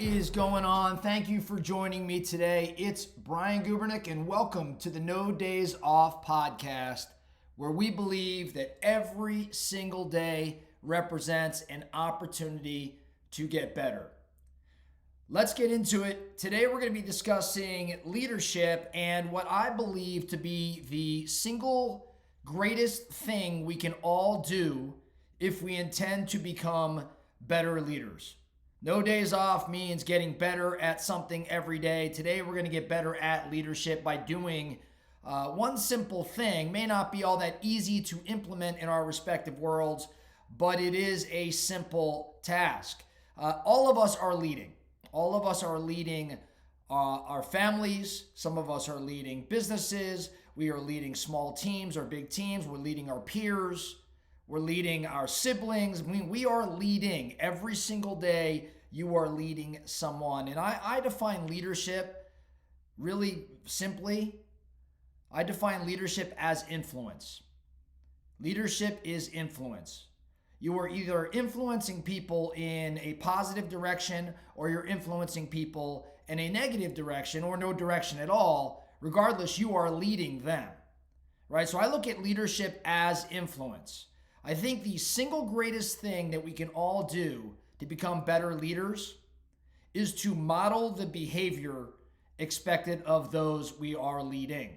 is going on? Thank you for joining me today. It's Brian Gubernick, and welcome to the No Days Off podcast, where we believe that every single day represents an opportunity to get better. Let's get into it. Today we're going to be discussing leadership and what I believe to be the single greatest thing we can all do if we intend to become better leaders. No days off means getting better at something every day. Today we're going to get better at leadership by doing one simple thing. May not be all that easy to implement in our respective worlds, but it is a simple task. All of us are leading. All of us are leading our families. Some of us are leading businesses. We are leading small teams or big teams. We're leading our peers. We're leading our siblings. I mean, we are leading every single day. You are leading someone. And I define leadership really simply. I define leadership as influence. Leadership is influence. You are either influencing people in a positive direction or you're influencing people in a negative direction or no direction at all. Regardless, you are leading them, right? So I look at leadership as influence. I think the single greatest thing that we can all do to become better leaders is to model the behavior expected of those we are leading.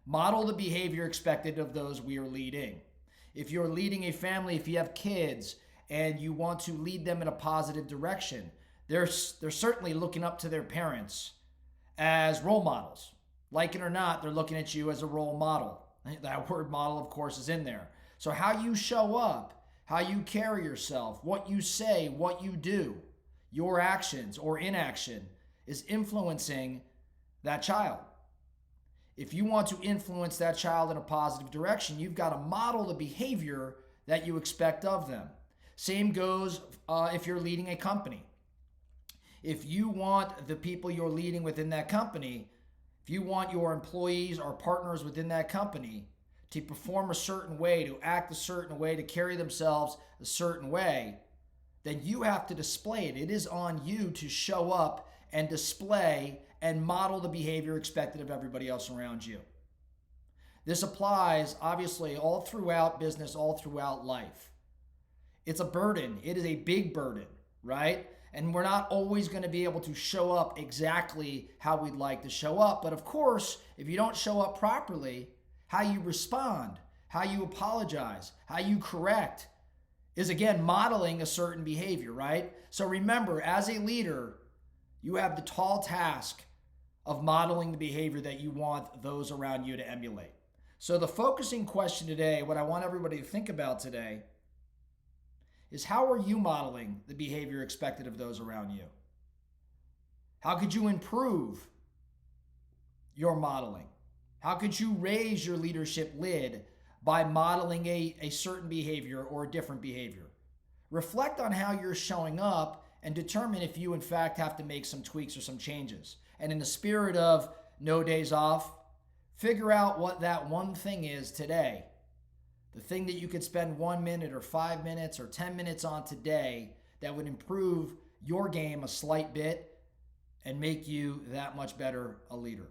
Model the behavior expected of those we are leading. If you're leading a family, if you have kids and you want to lead them in a positive direction, they're certainly looking up to their parents as role models. Like it or not, they're looking at you as a role model. That word model, of course, is in there. So how you show up, how you carry yourself, what you say, what you do, your actions or inaction is influencing that child. If you want to influence that child in a positive direction, you've got to model the behavior that you expect of them. Same goes if you're leading a company. If you want the people you're leading within that company, if you want your employees or partners within that company to perform a certain way, to act a certain way, to carry themselves a certain way, then you have to display it. It is on you to show up and display and model the behavior expected of everybody else around you. This applies, obviously, all throughout business, all throughout life. It's a burden. It is a big burden, right? And we're not always going to be able to show up exactly how we'd like to show up. But of course, if you don't show up properly, how you respond, how you apologize, how you correct is, again, modeling a certain behavior, right? So remember, as a leader, you have the tall task of modeling the behavior that you want those around you to emulate. So the focusing question today, what I want everybody to think about today, is how are you modeling the behavior expected of those around you? How could you improve your modeling? How could you raise your leadership lid by modeling a certain behavior or a different behavior? Reflect on how you're showing up and determine if you, in fact, have to make some tweaks or some changes. And in the spirit of no days off, figure out what that one thing is today. The thing that you could spend 1 minute or 5 minutes or 10 minutes on today that would improve your game a slight bit and make you that much better a leader.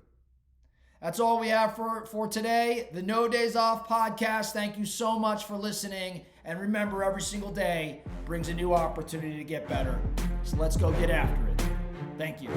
That's all we have for today. The No Days Off podcast. Thank you so much for listening. And remember, every single day brings a new opportunity to get better. So let's go get after it. Thank you.